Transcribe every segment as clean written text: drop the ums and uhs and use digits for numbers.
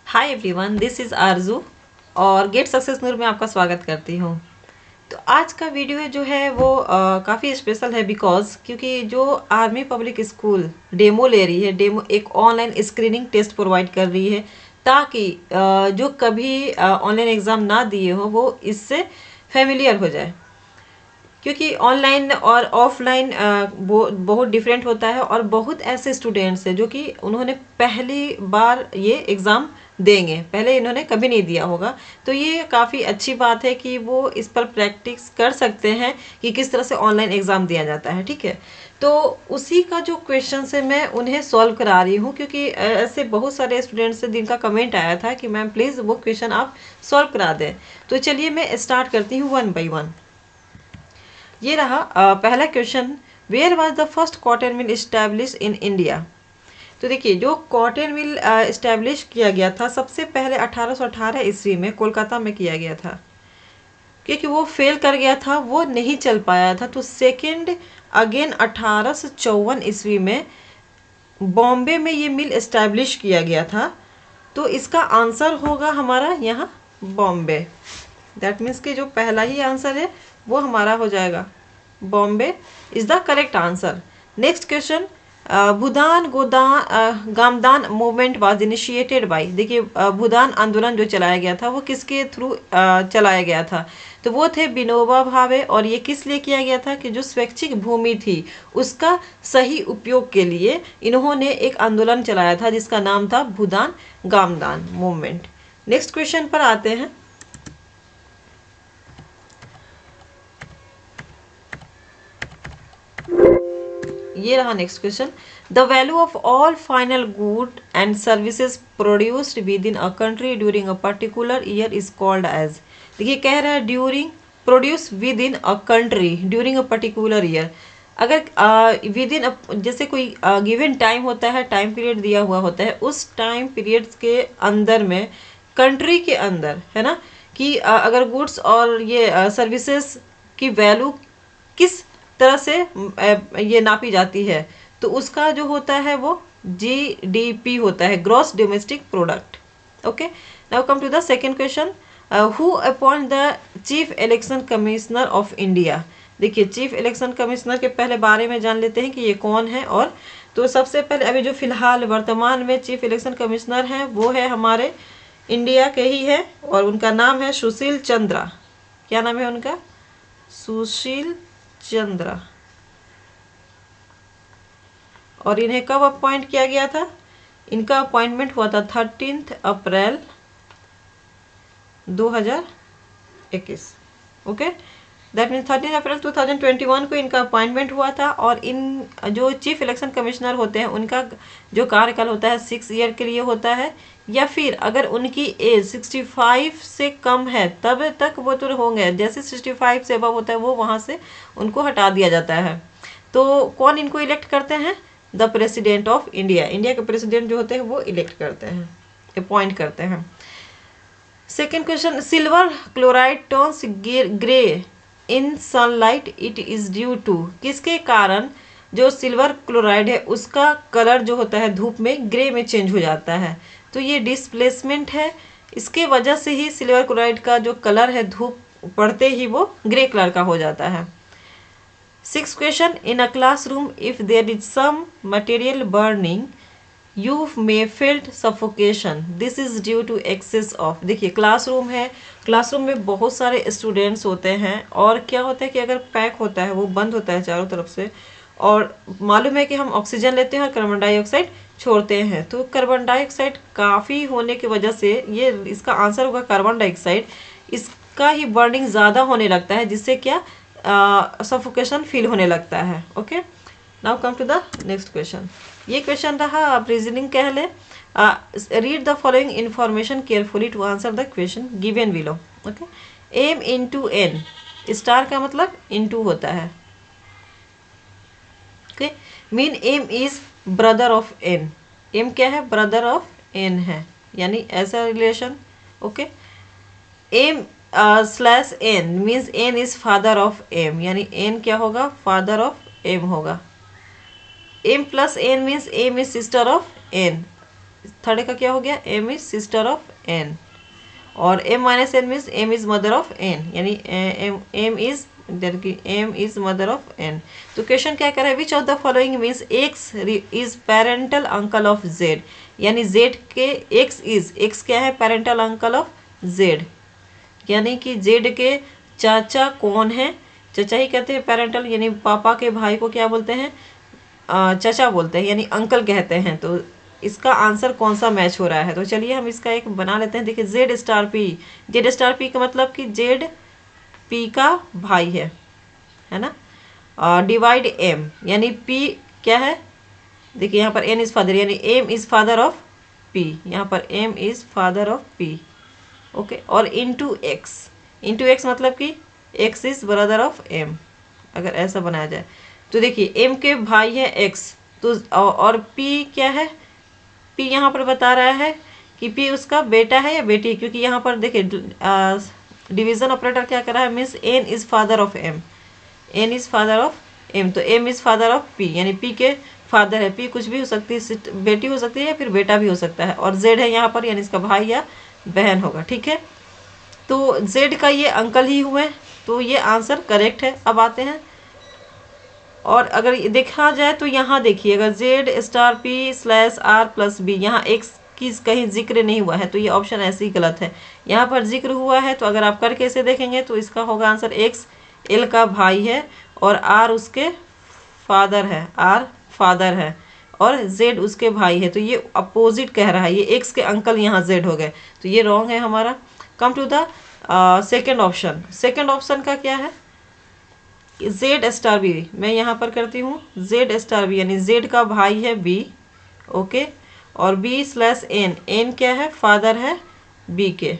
Hi everyone, this is आरजू और get success नूर में आपका स्वागत करती हूँ। तो आज का वीडियो जो है वो काफ़ी स्पेशल है बिकॉज क्योंकि जो आर्मी पब्लिक स्कूल डेमो ले रही है, डेमो एक ऑनलाइन स्क्रीनिंग टेस्ट प्रोवाइड कर रही है ताकि जो कभी ऑनलाइन एग्ज़ाम ना दिए हो वो इससे फेमिलियर हो जाए। क्योंकि ऑनलाइन और ऑफलाइन बहुत डिफरेंट होता है और बहुत ऐसे स्टूडेंट्स हैं जो कि उन्होंने पहली बार ये एग्ज़ाम देंगे, पहले इन्होंने कभी नहीं दिया होगा। तो ये काफ़ी अच्छी बात है कि वो इस पर प्रैक्टिस कर सकते हैं कि किस तरह से ऑनलाइन एग्ज़ाम दिया जाता है। ठीक है, तो उसी का जो क्वेश्चन है मैं उन्हें सॉल्व करा रही हूँ क्योंकि ऐसे बहुत सारे स्टूडेंट्स से जिनका कमेंट आया था कि मैम प्लीज़ वो क्वेश्चन आप सॉल्व करा दें। तो चलिए मैं स्टार्ट करती हूँ वन बाई वन। ये रहा पहला question, where was the first cotton mill establish in India. तो देखिए, जो कॉटन मिल इस्टेब्लिश किया गया था सबसे पहले 1818 ईस्वी में कोलकाता में किया गया था। क्योंकि वो फेल कर गया था, वो नहीं चल पाया था, तो सेकेंड अगेन 1854 ईस्वी में बॉम्बे में ये मिल इस्टेब्लिश किया गया था। तो इसका आंसर होगा हमारा यहाँ बॉम्बे। दैट मीन्स कि जो पहला ही आंसर है वो हमारा हो जाएगा Bombay is the correct answer. Next question, Bhoodan Godan Gramdan movement was initiated by. देखिए, भूदान आंदोलन जो चलाया गया था वो किसके थ्रू चलाया गया था, तो वो थे विनोबा भावे। और ये किस लिए किया गया था कि जो स्वैच्छिक भूमि थी उसका सही उपयोग के लिए इन्होंने एक आंदोलन चलाया था जिसका नाम था Bhoodan Gramdan movement. Next question पर आते हैं। ये रहा next question, the value of all final good and services produced within a country during a particular year is called as. देखिए, कह रहा है during produce within a country during a particular year. अगर within जैसे कोई given time होता है, time period दिया हुआ होता है, उस टाइम पीरियड के अंदर में कंट्री के अंदर है ना कि अगर गुड्स और ये सर्विसेज की वैल्यू किस तरह से ये नापी जाती है, तो उसका जो होता है वो जीडीपी होता है, gross domestic product. Okay, now come to the second question, who appoint the chief election commissioner of India. देखिए, चीफ इलेक्शन कमिश्नर के पहले बारे में जान लेते हैं कि ये कौन है। और तो सबसे पहले अभी जो फिलहाल वर्तमान में चीफ इलेक्शन कमिश्नर हैं वो है हमारे इंडिया के ही है और उनका नाम है सुशील चंद्रा। क्या नाम है उनका? सुशील चंद्रा। और इन्हें कब अपॉइंट किया गया था? इनका अपॉइंटमेंट हुआ था 13 अप्रैल 2021। ओके, दैट मीन्स 13 अप्रैल 2021 को इनका अपॉइंटमेंट हुआ था। और इन जो चीफ इलेक्शन कमिश्नर होते हैं उनका जो कार्यकाल होता है 6 ईयर के लिए होता है, या फिर अगर उनकी एज 65 से कम है तब तक वो तो होंगे, जैसे 65 से अबव होता है वो वहाँ से उनको हटा दिया जाता है। तो कौन इनको इलेक्ट करते हैं? The president of India. India के प्रेसिडेंट जो होते हैं वो इलेक्ट करते हैं, अपॉइंट करते हैं। Second question, silver chloride turns grey in sunlight, it is due to. किसके कारण जो सिल्वर क्लोराइड है उसका कलर जो होता है धूप में ग्रे में चेंज हो जाता है? तो ये डिस्प्लेसमेंट है, इसके वजह से ही सिल्वर क्लोराइड का जो कलर है धूप पड़ते ही वो ग्रे कलर का हो जाता है। Six question, in a classroom if there is some material burning you may felt suffocation, this is due to excess of. देखिए, क्लासरूम है, क्लासरूम में बहुत सारे स्टूडेंट्स होते हैं और क्या होता है कि अगर पैक होता है वो बंद होता है चारों तरफ से, और मालूम है कि हम ऑक्सीजन लेते हैं और कार्बन डाइऑक्साइड छोड़ते हैं। तो कार्बन डाइऑक्साइड काफ़ी होने की वजह से ये इसका आंसर होगा कार्बन डाइऑक्साइड। इसका ही बर्निंग ज़्यादा होने लगता है जिससे क्या सफोकेशन फील होने लगता है। Okay, now come to the next question. ये क्वेश्चन रहा, आप रीजनिंग कह लें। Read the following information carefully to answer the question given below. Okay, M into N, star का मतलब इंटू होता है। Okay, mean M is brother of N. M क्या है? ब्रदर ऑफ एन है, यानी ऐसा relation. Okay, M slash N means N is father of M, यानी एन क्या होगा? फादर ऑफ एम होगा। M plus N means M is sister of N. Third का क्या हो गया, m is sister of n, और m minus n means m is mother of n, यानी m is mother of n। तो question क्या कर रहा है, which of the following means x is parental uncle of z, यानी z के x क्या है, पेरेंटल अंकल ऑफ z, यानी कि z के चाचा कौन है, चाचा ही कहते हैं पेरेंटल, यानी पापा के भाई को क्या बोलते हैं, चाचा बोलते हैं, यानी अंकल कहते हैं। तो इसका आंसर कौन सा मैच हो रहा है, तो चलिए हम इसका एक बना लेते हैं। देखिए जेड स्टार पी का मतलब कि जेड पी का भाई है ना। डिवाइड एम, यानी पी क्या है, देखिए यहाँ पर एन इज फादर, यानी M is father of P, यहाँ पर M is father of P, okay. और इंटू एक्स मतलब कि X is brother of M, अगर ऐसा बनाया जाए तो देखिए एम के भाई है एक्स, तो और पी क्या है, पी यहाँ पर बता रहा है कि पी उसका बेटा है या बेटी, क्योंकि यहाँ पर देखिए डिवीजन ऑपरेटर क्या कर रहा है, means N is father of M, N is father of M, तो M is father of P, यानी पी के फादर है। पी कुछ भी हो सकती है, बेटी हो सकती है या फिर बेटा भी हो सकता है, और जेड है यहाँ पर, यानी इसका भाई या बहन होगा, ठीक है। तो जेड का ये अंकल ही हुए, तो ये आंसर करेक्ट है। अब आते हैं, और अगर देखा जाए तो यहाँ देखिए, अगर Z star P slash R plus B, यहाँ एक्स की कहीं जिक्र नहीं हुआ है, तो ये ऑप्शन ऐसे ही गलत है। यहाँ पर जिक्र हुआ है, तो अगर आप करके इसे देखेंगे तो इसका होगा आंसर एक्स एल का भाई है और आर उसके फादर है, आर फादर है और जेड उसके भाई है, तो ये अपोजिट कह रहा है, ये एक्स के अंकल यहाँ जेड हो गए, तो ये रॉन्ग है हमारा। Come to the second option, second option का क्या है, जेड स्टार बी, मैं यहाँ पर करती हूँ जेड स्टार बी, यानी जेड का भाई है बी, ओके, और बी स्लैश एन, एन क्या है, फादर है बी के,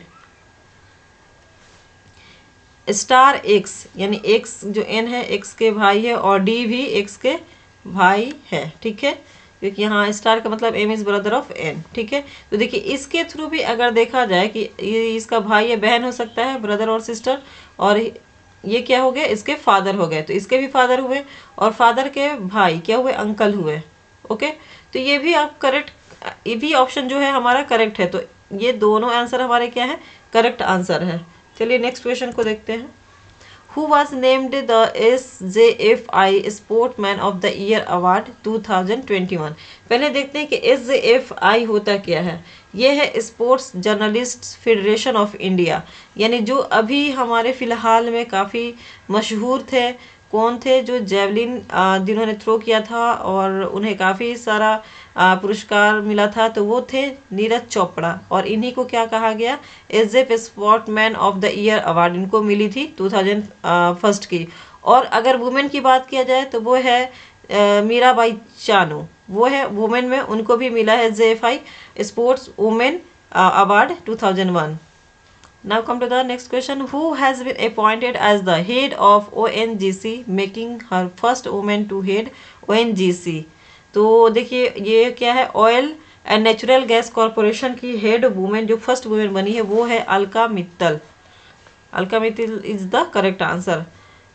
स्टार एक्स, यानी एक्स जो एन है एक्स के भाई है, और डी भी एक्स के भाई है, ठीक है, क्योंकि यहाँ स्टार का मतलब M is brother of N, ठीक है। तो देखिए इसके थ्रू भी अगर देखा जाए कि ये इसका भाई या बहन हो सकता है, ब्रदर और सिस्टर, और ये क्या हो गए, इसके फादर हो गए, तो इसके भी फादर हुए, और फादर के भाई क्या हुए, अंकल हुए, ओके। तो ये भी आप करेक्ट, ये भी ऑप्शन जो है हमारा करेक्ट है, तो ये दोनों आंसर हमारे क्या है, करेक्ट आंसर है। चलिए नेक्स्ट क्वेश्चन को देखते हैं। Who was named the SJFI Sportsman of the Year Award 2021? पहले देखते हैं कि SJFI होता क्या है। ये है sports journalist federation of India, यानी जो अभी हमारे फिलहाल में काफ़ी मशहूर थे, कौन थे, जो जेवलिन जिन्होंने थ्रो किया था और उन्हें काफ़ी सारा पुरस्कार मिला था, तो वो थे नीरज चोपड़ा, और इन्हीं को क्या कहा गया, SJF sportsman of the year award इनको मिली थी 2001 की। और अगर वुमेन की बात किया जाए तो वो है मीराबाई चानू, वो है वुमेन में, उनको भी मिला है SJFI sports women award 2001। Now come to the next question. Who has been appointed as the head of ONGC, making her first woman to head ONGC? तो देखिए ये क्या है, oil and natural gas corporation की head women जो first women बनी है वो है Alka Mittal. Alka Mittal is the correct answer.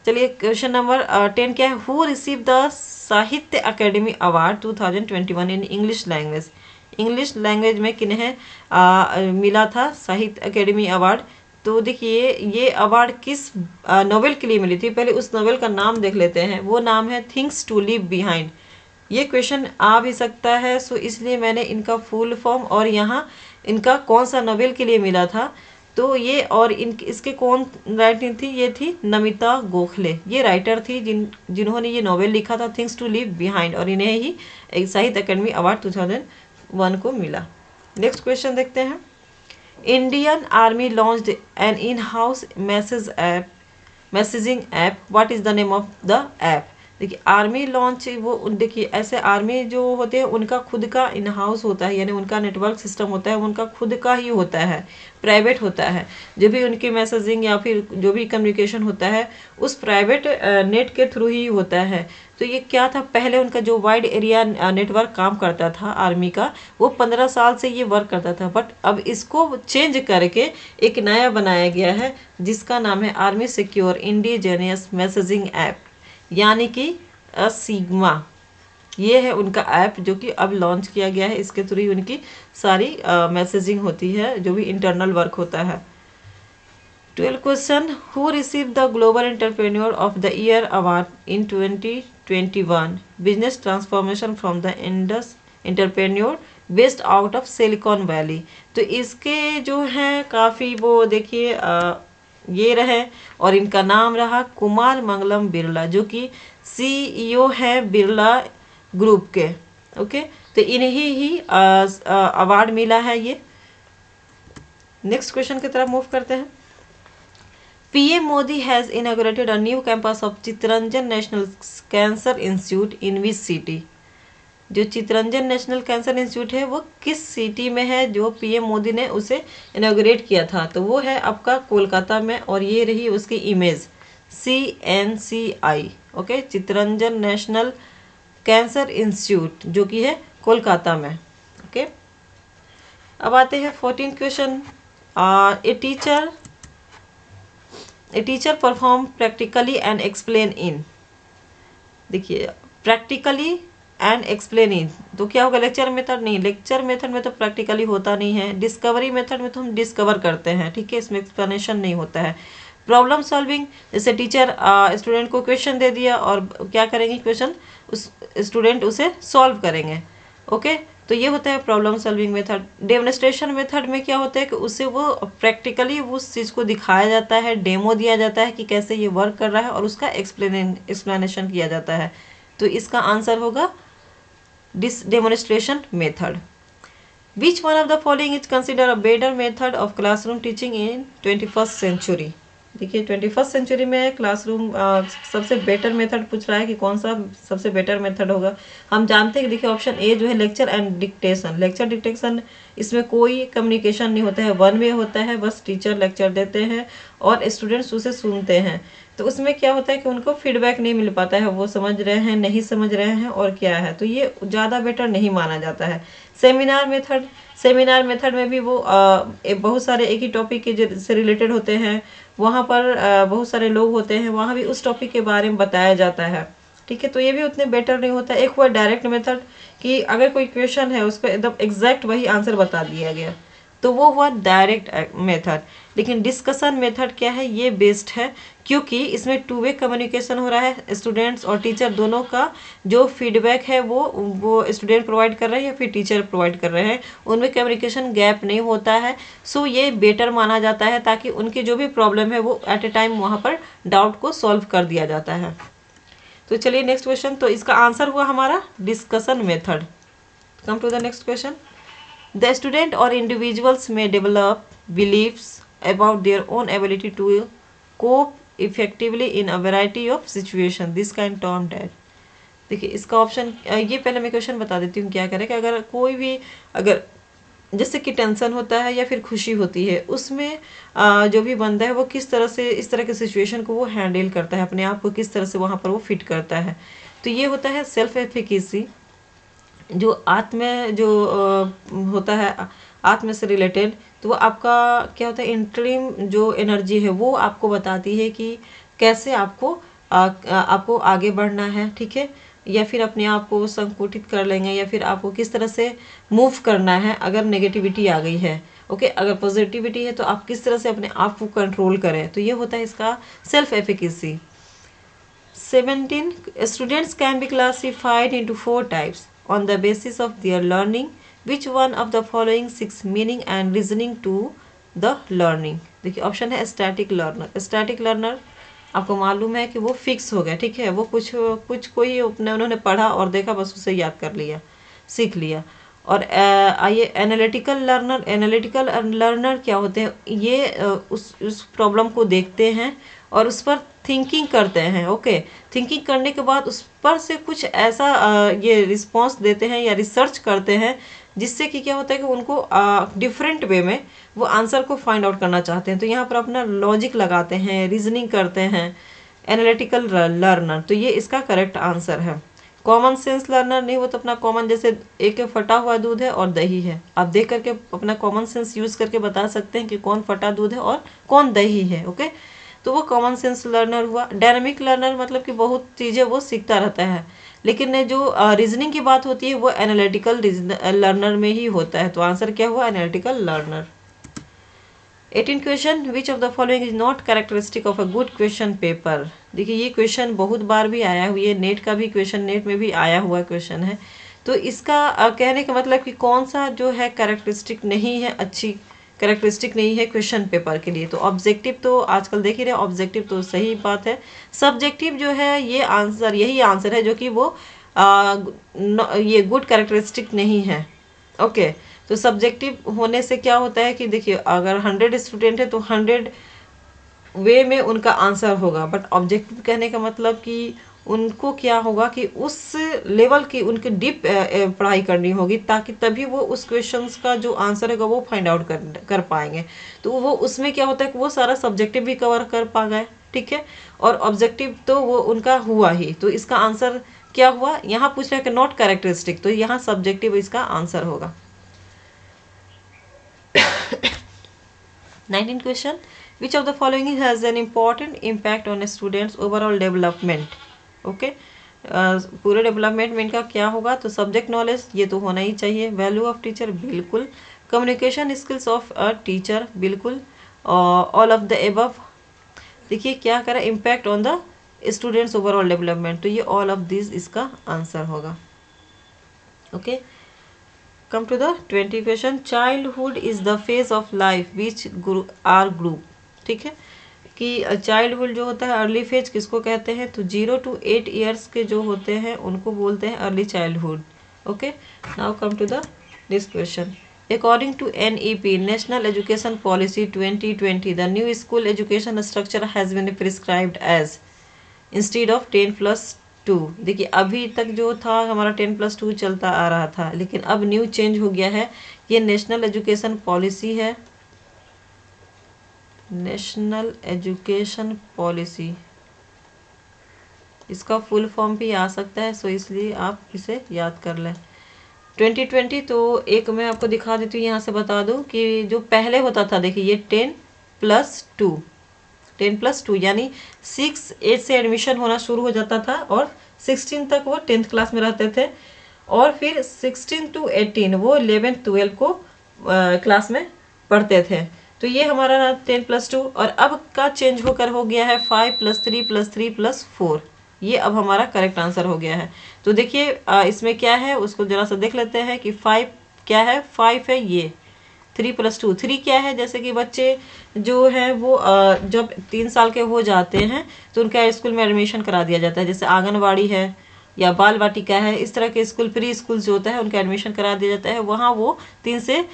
चलिए क्वेश्चन नंबर 10 क्या है, हु रिसीव द साहित्य academy award 2021 in English language? English language में किन्हें मिला था साहित्य अकेडमी अवार्ड? तो देखिए ये अवार्ड किस नोवेल के लिए मिली थी, पहले उस नोवेल का नाम देख लेते हैं। वो नाम है थिंग्स टू लीव बिहाइंड। ये क्वेश्चन आ भी सकता है, सो इसलिए मैंने इनका फुल फॉर्म और यहाँ इनका कौन सा नोवेल के लिए मिला था, तो ये और इसके कौन राइटिंग थी, ये थी नमिता गोखले, ये राइटर थी जिन्होंने ये नोवेल लिखा था थिंग्स टू लीव बिहाइंड, और इन्हें ही एक साहित्य अकेडमी अवार्ड 2001 को मिला। नेक्स्ट क्वेश्चन देखते हैं। Indian army launched N in house messaging app, what is the name of the app? देखिए आर्मी लॉन्च, वो देखिए ऐसे आर्मी जो होते हैं उनका खुद का इन हाउस होता है, यानी उनका नेटवर्क सिस्टम होता है, उनका खुद का ही होता है, प्राइवेट होता है। जो भी उनकी मैसेजिंग या फिर जो भी कम्युनिकेशन होता है उस प्राइवेट नेट के थ्रू ही होता है। तो ये क्या था, पहले उनका जो वाइड एरिया नेटवर्क काम करता था आर्मी का, वो 15 साल से ये वर्क करता था, बट अब इसको चेंज करके एक नया बनाया गया है जिसका नाम है army secure indigenous messaging app, यानी कि सिग्मा। ये है उनका ऐप जो कि अब लॉन्च किया गया है, इसके थ्रू ही उनकी सारी मैसेजिंग होती है, जो भी इंटरनल वर्क होता है। 12 question, who receive the global entrepreneur of the year award in 2021 business transformation from the Indus entrepreneur based out of silicon valley. तो इसके जो हैं काफ़ी वो देखिए ये रहे, और इनका नाम रहा कुमार मंगलम बिरला, जो कि सीईओ है बिरला ग्रुप के। ओके, तो इन्हीं ही अवार्ड मिला है ये। नेक्स्ट क्वेश्चन की तरफ मूव करते हैं। PM Modi has inaugurated a new campus of Chittaranjan national cancer institute in which city. जो चित्तरंजन नेशनल कैंसर इंस्टीट्यूट है वो किस सिटी में है, जो PM मोदी ने उसे इनाग्रेट किया था? तो वो है आपका कोलकाता में, और ये रही उसकी image CNCI। Okay, Chittaranjan national cancer institute जो कि है कोलकाता में। ओके, अब आते हैं 14 question. A teacher perform practically and explain in. देखिए, प्रैक्टिकली एंड एक्सप्लेन इन तो क्या होगा? लेक्चर मेथड नहीं, लेक्चर मेथड में तो प्रैक्टिकली होता नहीं है। डिस्कवरी मेथड में तो हम डिस्कवर करते हैं, ठीक है, इसमें एक्सप्लेनेशन नहीं होता है। प्रॉब्लम सॉल्विंग, जैसे टीचर स्टूडेंट को क्वेश्चन दे दिया और क्या करेंगे, क्वेश्चन उस स्टूडेंट उसे सॉल्व करेंगे। ओके, तो ये होता है problem solving method. Demonstration method में क्या होता है कि उसे वो प्रैक्टिकली उस चीज़ को दिखाया जाता है, डेमो दिया जाता है कि कैसे ये वर्क कर रहा है, और उसका एक्सप्लेनेशन किया जाता है। तो इसका आंसर होगा demonstration method. Which one of the following is consider a better method of classroom teaching in 21st century. देखिए, 21st सेंचुरी में क्लासरूम सबसे बेटर मेथड पूछ रहा है कि कौन सा सबसे बेटर मेथड होगा। हम जानते हैं कि देखिए ऑप्शन ए जो है lecture and dictation. Lecture dictation इसमें कोई कम्युनिकेशन नहीं होता है, वन वे होता है, बस टीचर लेक्चर देते हैं और स्टूडेंट्स उसे सुनते हैं। तो उसमें क्या होता है कि उनको फीडबैक नहीं मिल पाता है, वो समझ रहे हैं नहीं समझ रहे हैं और क्या है, तो ये ज़्यादा बेटर नहीं माना जाता है। सेमिनार मेथड, सेमिनार मेथड में भी वो बहुत सारे एक ही टॉपिक के से रिलेटेड होते हैं, वहाँ पर बहुत सारे लोग होते हैं, वहाँ भी उस टॉपिक के बारे में बताया जाता है, ठीक है, तो ये भी उतने बेटर नहीं होता। एक हुआ डायरेक्ट मेथड कि अगर कोई क्वेश्चन है उसको एकदम एग्जैक्ट वही आंसर बता दिया गया, तो वो हुआ डायरेक्ट मेथड। लेकिन डिस्कशन मेथड क्या है, ये बेस्ट है, क्योंकि इसमें टू वे कम्युनिकेशन हो रहा है, स्टूडेंट्स और टीचर दोनों का जो फीडबैक है वो स्टूडेंट प्रोवाइड कर रहे हैं या फिर टीचर प्रोवाइड कर रहे हैं, उनमें कम्युनिकेशन गैप नहीं होता है। सो ये बेटर माना जाता है, ताकि उनकी जो भी प्रॉब्लम है वो एट ए टाइम वहाँ पर डाउट को सॉल्व कर दिया जाता है। तो चलिए नेक्स्ट क्वेश्चन, तो इसका आंसर हुआ हमारा discussion method. Come to the next question. The student or individuals may develop beliefs about their own ability to cope effectively in a variety of situations. This kind termed that. देखिए, इसका option ये पहले मैं question बता देती हूँ क्या करें कि अगर कोई भी अगर जैसे कि टेंशन होता है या फिर खुशी होती है, उसमें जो भी बंदा है वो किस तरह से इस तरह के सिचुएशन को वो हैंडल करता है, अपने आप को किस तरह से वहाँ पर वो फिट करता है। तो ये होता है सेल्फ एफिकेसी, जो होता है आत्म से रिलेटेड। तो वो आपका क्या होता है, इंटरिम जो एनर्जी है वो आपको बताती है कि कैसे आपको आगे बढ़ना है, ठीक है, या फिर अपने आप को संकुचित कर लेंगे, या फिर आपको किस तरह से मूव करना है अगर नेगेटिविटी आ गई है। ओके, अगर पॉजिटिविटी है तो आप किस तरह से अपने आप को कंट्रोल करें, तो ये होता है इसका self efficacy. 17 students can be classified into 4 types on the basis of their learning. Which one of the following 6 meaning and reasoning to the learning? देखिए, ऑप्शन है स्टैटिक लर्नर। स्टैटिक लर्नर आपको मालूम है कि वो फिक्स हो गया, ठीक है, वो कुछ कोई उन्होंने पढ़ा और देखा, बस उसे याद कर लिया, सीख लिया। और आइए एनालिटिकल लर्नर। एनालिटिकल लर्नर क्या होते हैं, ये उस प्रॉब्लम को देखते हैं और उस पर थिंकिंग करते हैं। ओके, थिंकिंग करने के बाद उस पर से कुछ ऐसा ये रिस्पॉन्स देते हैं या रिसर्च करते हैं, जिससे कि क्या होता है कि उनको डिफरेंट वे में वो आंसर को फाइंड आउट करना चाहते हैं, तो यहाँ पर अपना लॉजिक लगाते हैं, रीजनिंग करते हैं। एनालिटिकल लर्नर, तो ये इसका करेक्ट आंसर है। कॉमन सेंस लर्नर नहीं, वो तो अपना कॉमन, जैसे एक फटा हुआ दूध है और दही है, आप देख करके अपना कॉमन सेंस यूज करके बता सकते हैं कि कौन फटा दूध है और कौन दही है। ओके, तो वो कॉमन सेंस लर्नर हुआ। डायनामिक लर्नर मतलब कि बहुत चीज़ें वो सीखता रहता है। लेकिन जो रीजनिंग की बात होती है वो एनालिटिकल लर्नर में ही होता है। तो आंसर क्या हुआ? Analytical learner. 18 question, which of the following is not characteristic of a good question paper. देखिए ये क्वेश्चन बहुत बार भी आया हुआ है, नेट का भी क्वेश्चन, नेट में भी आया हुआ क्वेश्चन है। तो इसका कहने का मतलब कि कौन सा जो है कैरेक्टरिस्टिक नहीं है, अच्छी कैरेक्टरिस्टिक नहीं है क्वेश्चन पेपर के लिए। तो ऑब्जेक्टिव तो आजकल देख ही रहे, ऑब्जेक्टिव तो सही बात है। सब्जेक्टिव जो है ये आंसर, यही आंसर है जो कि वो ये गुड कैरेक्टरिस्टिक नहीं है। ओके तो सब्जेक्टिव होने से क्या होता है कि देखिए अगर 100 स्टूडेंट है तो 100 वे में उनका आंसर होगा। बट ऑब्जेक्टिव कहने का मतलब कि उनको क्या होगा कि उस लेवल की उनकी डीप पढ़ाई करनी होगी, ताकि तभी वो उस क्वेश्चंस का जो आंसर है वो फाइंड आउट कर पाएंगे। तो वो उसमें क्या होता है कि वो सारा सब्जेक्टिव भी कवर कर पा गए, ठीक है। और ऑब्जेक्टिव तो वो उनका हुआ ही। तो इसका आंसर क्या हुआ? यहाँ पूछ रहा है कि नॉट कैरेक्टरिस्टिक, तो यहाँ सब्जेक्टिव इसका आंसर होगा। 19 question, which of the following has an important impact on a student's overall development? Okay पूरे डेवलपमेंट में इनका क्या होगा? तो सब्जेक्ट नॉलेज ये तो होना ही चाहिए। वैल्यू ऑफ टीचर बिल्कुल। Communication skills of a teacher बिल्कुल। All of the above. देखिए क्या करें? Impact on the students overall development, तो ये ऑल ऑफ दिस इसका आंसर होगा। Okay Come to the 20 question. Childhood is the phase of life which are group. ठीक है कि चाइल्डहुड जो होता है अर्ली फेज किसको कहते हैं? तो 0 to 8 ईयर्स के जो होते हैं उनको बोलते हैं early childhood. Okay now come to the this question. According to NEP National Education Policy 2020, the new school education structure has been prescribed as instead of 10+2। देखिए अभी तक जो था हमारा 10+2 चलता आ रहा था, लेकिन अब न्यू चेंज हो गया है। ये नेशनल एजुकेशन पॉलिसी है, नेशनल एजुकेशन पॉलिसी, इसका फुल फॉर्म भी आ सकता है, सो इसलिए आप इसे याद कर लें। 2020 तो एक मैं आपको दिखा देती हूँ, यहाँ से बता दूँ कि जो पहले होता था, देखिए ये 10+2 यानी 6-8 से एडमिशन होना शुरू हो जाता था और 16 तक वो 10th क्लास में रहते थे, और फिर 16 to 18 वो 11th-12 को क्लास में पढ़ते थे। तो ये हमारा 10+2, और अब का चेंज होकर हो गया है 5+3+3+4। ये अब हमारा करेक्ट आंसर हो गया है। तो देखिए इसमें क्या है उसको जरा सा देख लेते हैं कि 5 क्या है? 5 है ये। 3+2 3 क्या है? जैसे कि बच्चे जो है वो जब 3 साल के हो जाते हैं तो उनका स्कूल में एडमिशन करा दिया जाता है, जैसे आंगनवाड़ी है या बाल वाटिका है, इस तरह के स्कूल, प्री स्कूल जो होता है उनका एडमिशन करा दिया जाता है। वहाँ वो 3 से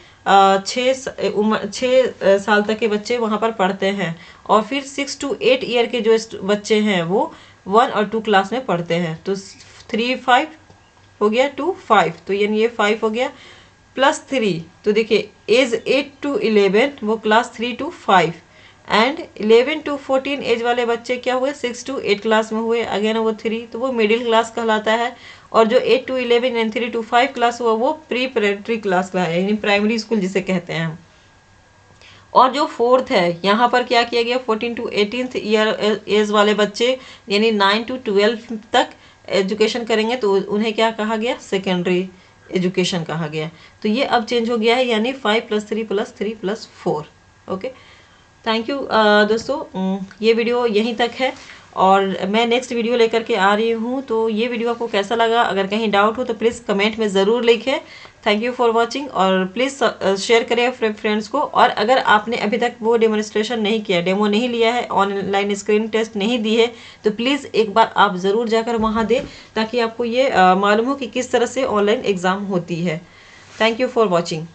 6 साल तक के बच्चे वहाँ पर पढ़ते हैं, और फिर 6 to 8 ईयर के जो बच्चे हैं वो 1 और 2 क्लास में पढ़ते हैं। तो 3-5 हो गया, 2-5, तो यानी ये 5 हो गया, +3। तो देखिए एज 8 to 11 वो class 3 to 5, and 11 to 14 age वाले बच्चे क्या हुए? 6 to 8 क्लास में हुए, अगेन वो 3, तो वो मिडिल क्लास कहलाता है। और जो 8 to 11 एंड 3 to 5 क्लास हुआ वो प्री क्लास का है, यानी प्राइमरी स्कूल जिसे कहते हैं हम। और जो 4th है यहाँ पर क्या किया गया? 14 to 18th ईयर एज वाले बच्चे यानी 9 to 12 तक एजुकेशन करेंगे, तो उन्हें क्या कहा गया? सेकेंडरी एजुकेशन कहा गया। तो ये अब चेंज हो गया है, यानी 5+3+3+4। ओके थैंक यू दोस्तों, ये वीडियो यहीं तक है और मैं नेक्स्ट वीडियो लेकर के आ रही हूँ। तो ये वीडियो आपको कैसा लगा? अगर कहीं डाउट हो तो प्लीज़ कमेंट में ज़रूर लिखें। थैंक यू फॉर वॉचिंग, और प्लीज़ शेयर करें अपने फ्रेंड्स को। और अगर आपने अभी तक वो डेमोन्स्ट्रेशन नहीं किया, डेमो नहीं लिया है, ऑनलाइन स्क्रीन टेस्ट नहीं दी है, तो प्लीज़ एक बार आप ज़रूर जाकर वहाँ दें, ताकि आपको ये मालूम हो कि किस तरह से ऑनलाइन एग्ज़ाम होती है। Thank you for watching.